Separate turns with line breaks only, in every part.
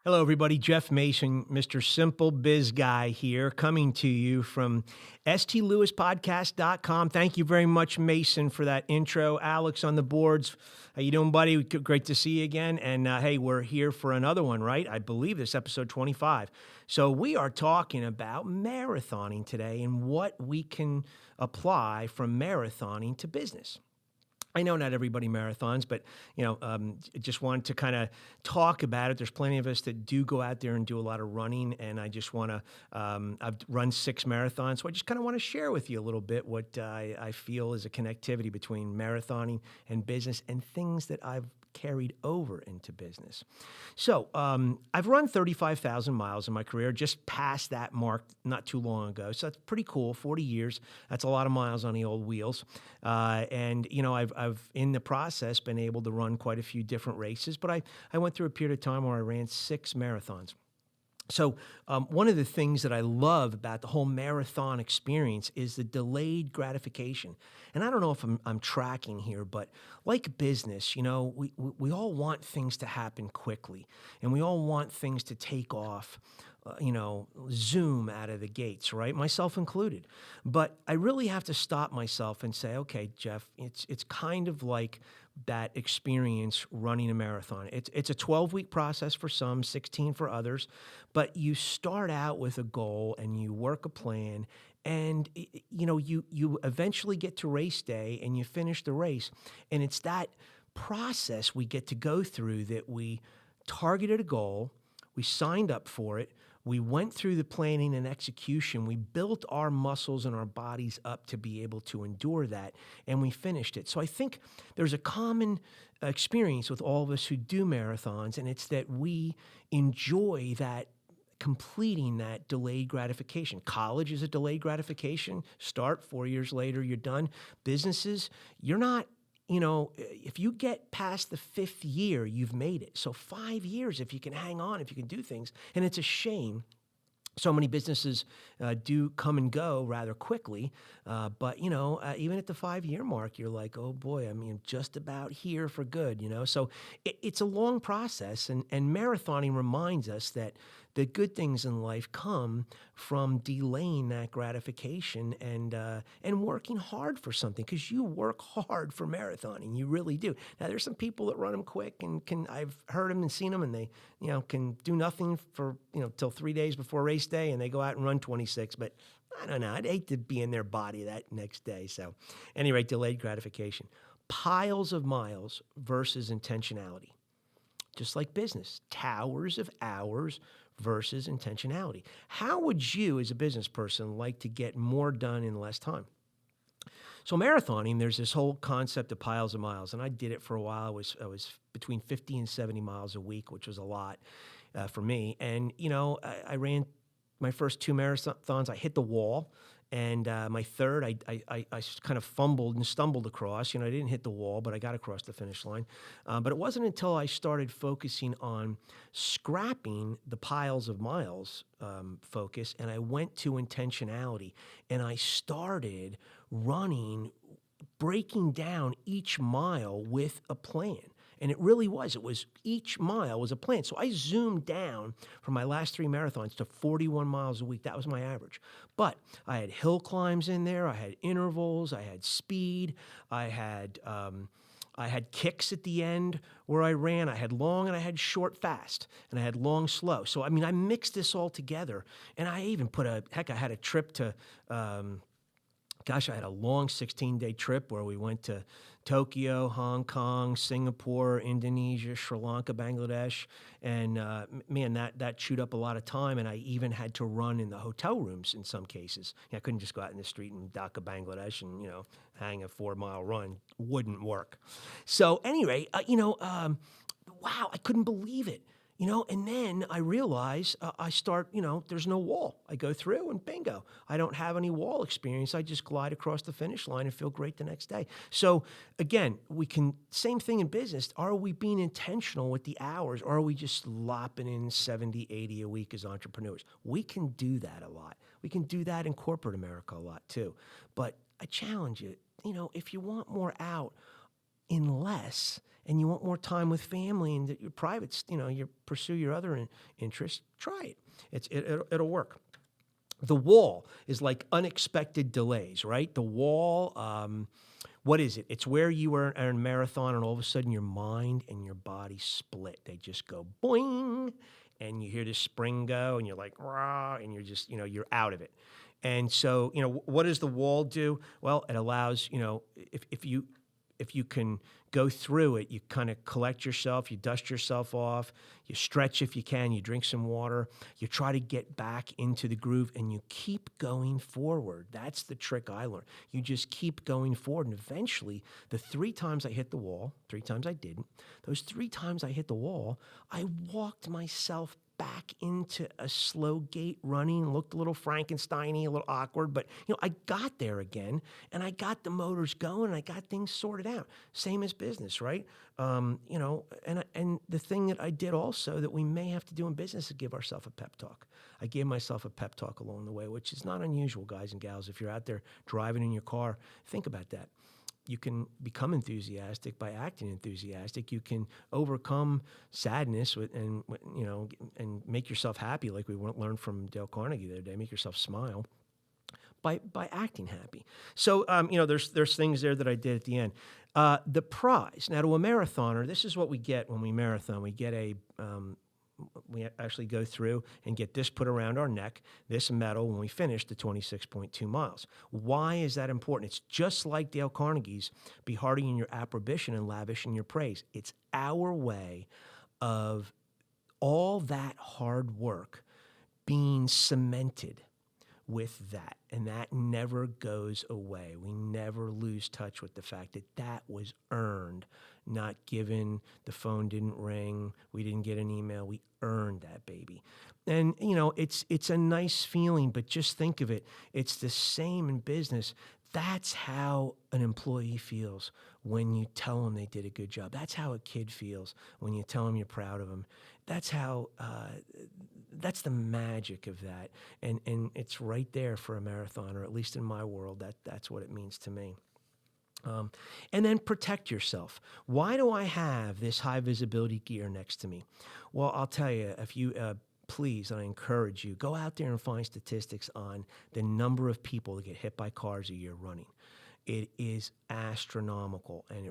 Hello, everybody. Jeff Mason, Mr. Simple Biz Guy here, coming to you from stlewispodcast.com. Thank you very much, Mason, for that intro. Alex on the boards. How you doing, buddy? Great to see you again. And hey, we're here for another one, right? I believe this episode 25. So we are talking about marathoning today and what we can apply from marathoning to business. I know not everybody marathons, but just wanted to kind of talk about it. There's plenty of us that do go out there and do a lot of running, and I just want to. I've run 6 marathons, so I just kind of want to share with you a little bit what I feel is a connectivity between marathoning and business, and things that I've carried over into business. So I've run 35,000 miles in my career, just past that mark not too long ago. So that's pretty cool. 40 years. That's a lot of miles on the old wheels. And I've in the process been able to run quite a few different races, but I went through a period of time where I ran 6 marathons. So one of the things that I love about the whole marathon experience is the delayed gratification. And I don't know if I'm tracking here, but like business, we all want things to happen quickly, and we all want things to take off, zoom out of the gates, right? Myself included. But I really have to stop myself and say, okay, Jeff, it's kind of like that experience running a marathon. It's a 12-week process for some, 16 for others, but you start out with a goal and you work a plan, and you eventually get to race day and you finish the race, and it's that process we get to go through that we targeted a goal, we signed up for it, we went through the planning and execution. We built our muscles and our bodies up to be able to endure that, and we finished it. So I think there's a common experience with all of us who do marathons, and it's that we enjoy that completing that delayed gratification. College is a delayed gratification. Start 4 years later, you're done. Businesses, you're not. If you get past the 5th year, you've made it. So 5 years, if you can hang on, if you can do things. And it's a shame so many businesses do come and go rather quickly. But even at the 5-year mark, you're like, oh boy, just about here for good, So it's a long process. And marathoning reminds us that the good things in life come from delaying that gratification and working hard for something, because you work hard for marathoning. You really do. Now, there's some people that run them quick and I've heard them and seen them, and they, can do nothing for, till 3 days before race day, and they go out and run 26. But I don't know. I'd hate to be in their body that next day. So anyway, delayed gratification. Piles of miles versus intentionality. Just like business, towers of hours versus intentionality. How would you, as a business person, like to get more done in less time? So marathoning, there's this whole concept of piles of miles, and I did it for a while. I was between 50 and 70 miles a week, which was a lot for me. And I ran my first 2 marathons. I hit the wall. And my third, I kind of fumbled and stumbled across. I didn't hit the wall, but I got across the finish line. But it wasn't until I started focusing on scrapping the piles of miles focus, and I went to intentionality. And I started running, breaking down each mile with a plan. And it really was. It was each mile was a plan. So I zoomed down from my last 3 marathons to 41 miles a week. That was my average. But I had hill climbs in there. I had intervals. I had speed. I had kicks at the end where I ran. I had long and I had short fast, and I had long slow. So I mixed this all together. And I even I had a trip to. I had a long 16-day trip where we went to Tokyo, Hong Kong, Singapore, Indonesia, Sri Lanka, Bangladesh. And that chewed up a lot of time. And I even had to run in the hotel rooms in some cases. I couldn't just go out in the street in Dhaka, Bangladesh and, hang a 4-mile run. Wouldn't work. So anyway, wow, I couldn't believe it. And then I realize I start, there's no wall. I go through and bingo, I don't have any wall experience. I just glide across the finish line and feel great the next day. So again, same thing in business. Are we being intentional with the hours, or are we just lopping in 70, 80 a week as entrepreneurs? We can do that a lot. We can do that in corporate America a lot too. But I challenge you, if you want more out, unless, and you want more time with family and your privates, you pursue your other interests, try it. It'll work. The wall is like unexpected delays, right? The wall, what is it? It's where you are in a marathon and all of a sudden your mind and your body split. They just go boing, and you hear the spring go, and you're like, rah, and you're just, you're out of it. And so, what does the wall do? Well, it allows, if you can go through it, you kind of collect yourself, you dust yourself off, you stretch if you can, you drink some water, you try to get back into the groove, and you keep going forward. That's the trick I learned. You just keep going forward, and eventually, the 3 times I hit the wall, 3 times I didn't, those 3 times I hit the wall, I walked myself back into a slow gait running, looked a little Frankenstein-y, a little awkward, but I got there again, and I got the motors going, and I got things sorted out. Same as business, right? And the thing that I did also that we may have to do in business is give ourselves a pep talk. I gave myself a pep talk along the way, which is not unusual, guys and gals. If you're out there driving in your car, think about that. You can become enthusiastic by acting enthusiastic. You can overcome sadness and make yourself happy, like we learned from Dale Carnegie the other day. Make yourself smile by acting happy. So there's things there that I did at the end. The prize. Now, to a marathoner, this is what we get when we marathon. We get we actually go through and get this put around our neck, this medal, when we finish the 26.2 miles. Why is that important? It's just like Dale Carnegie's, be hearty in your approbation and lavish in your praise. It's our way of all that hard work being cemented with that, and that never goes away. We never lose touch with the fact that that was earned, not given. The phone didn't ring. We didn't get an email. We earned that baby. And, it's a nice feeling, but just think of it. It's the same in business. That's how an employee feels when you tell them they did a good job. That's how a kid feels when you tell them you're proud of them. That's how, that's the magic of that. And it's right there for a marathoner, at least in my world. That's what it means to me. And then protect yourself. Why do I have this high visibility gear next to me? Well, I'll tell you, if you, please, I encourage you, go out there and find statistics on the number of people that get hit by cars a year running. It is astronomical, and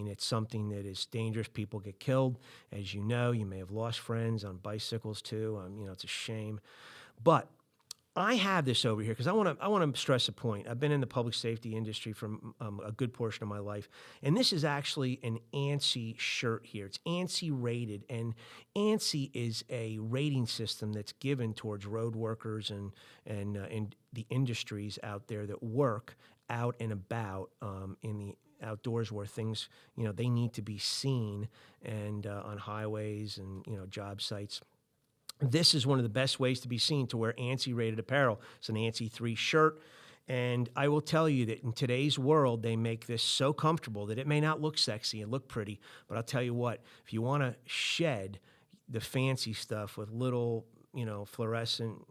it's something that is dangerous. People get killed. As you know, you may have lost friends on bicycles too. It's a shame. But I have this over here because I want to stress a point. I've been in the public safety industry for a good portion of my life, and this is actually an ANSI shirt here. It's ANSI rated, and ANSI is a rating system that's given towards road workers and the industries out there that work out and about in the outdoors where things, they need to be seen, and on highways and, job sites. This is one of the best ways to be seen, to wear ANSI-rated apparel. It's an ANSI 3 shirt, and I will tell you that in today's world, they make this so comfortable that it may not look sexy and look pretty, but I'll tell you what, if you want to shed the fancy stuff with little, fluorescent,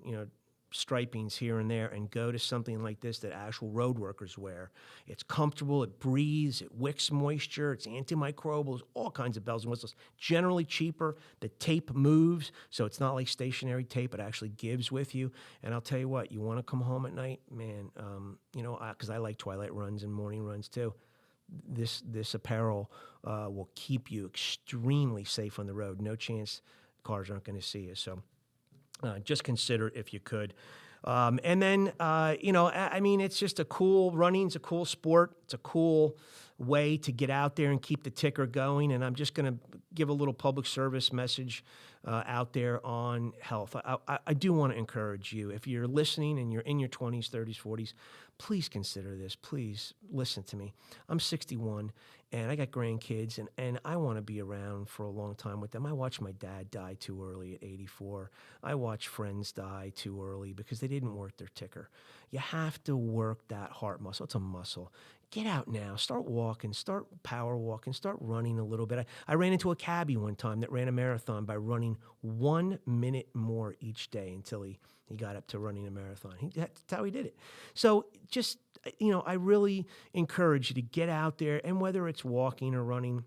stripings here and there and go to something like this that actual road workers wear. It's comfortable, it breathes, it wicks moisture, it's antimicrobial, all kinds of bells and whistles. Generally cheaper. The tape moves, so it's not like stationary tape. It actually gives with you. And I'll tell you what, you want to come home at night, man, because I like twilight runs and morning runs too. This apparel will keep you extremely safe on the road. No chance cars aren't going to see you. So just consider it if you could. And then, it's just running's a cool sport. It's a cool way to get out there and keep the ticker going. And I'm just going to give a little public service message out there on health. I do want to encourage you, if you're listening and you're in your 20s, 30s, 40s, please consider this. Please listen to me. I'm 61 and I got grandkids, and I want to be around for a long time with them. I watched my dad die too early at 84. I watched friends die too early because they didn't work their ticker. You have to work that heart muscle. It's a muscle. Get out now. Start walking. Start power walking. Start running a little bit. I ran into a cabbie one time that ran a marathon by running 1 minute more each day until he got up to running a marathon. That's how he did it. So just I really encourage you to get out there, and whether it's walking or running,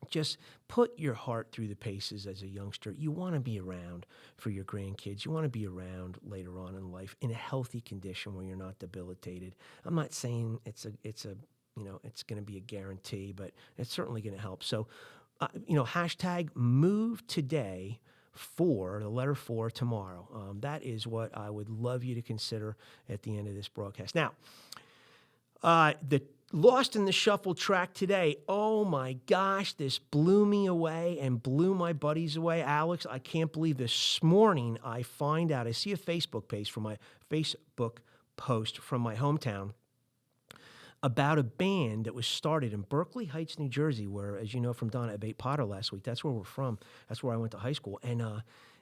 just put your heart through the paces as a youngster. You want to be around for your grandkids. You want to be around later on in life in a healthy condition where you're not debilitated. I'm not saying it's going to be a guarantee, but it's certainly going to help. So, hashtag move today for the letter 4 tomorrow. That is what I would love you to consider at the end of this broadcast. Now, the Lost in the Shuffle track today. Oh my gosh, this blew me away and blew my buddies away. Alex, I can't believe this morning I find out, I see a Facebook post from my hometown about a band that was started in Berkeley Heights, New Jersey, where, as you know from Donna Abate Potter last week, that's where we're from. That's where I went to high school. And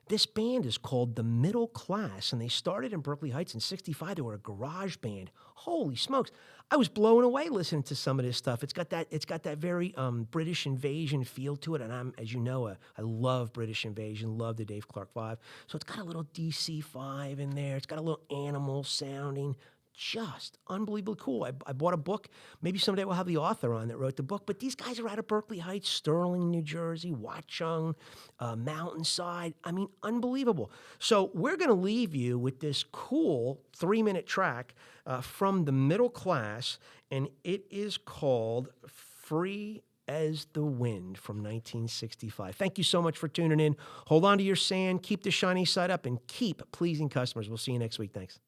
this band is called The Middle Class, and they started in Berkeley Heights in '65. They were a garage band. Holy smokes. I was blown away listening to some of this stuff. It's got that very British Invasion feel to it, and I'm, as you know, I love British Invasion, love the Dave Clark 5. So it's got a little DC 5 in there. It's got a little Animal sounding. Just unbelievably cool. I bought a book. Maybe someday we'll have the author on that wrote the book. But these guys are out of Berkeley Heights, Sterling, New Jersey, Watchung, Mountainside. I mean, unbelievable. So we're going to leave you with this cool 3-minute track from The Middle Class, and it is called Free as the Wind from 1965. Thank you so much for tuning in. Hold on to your sand, keep the shiny side up, and keep pleasing customers. We'll see you next week. Thanks.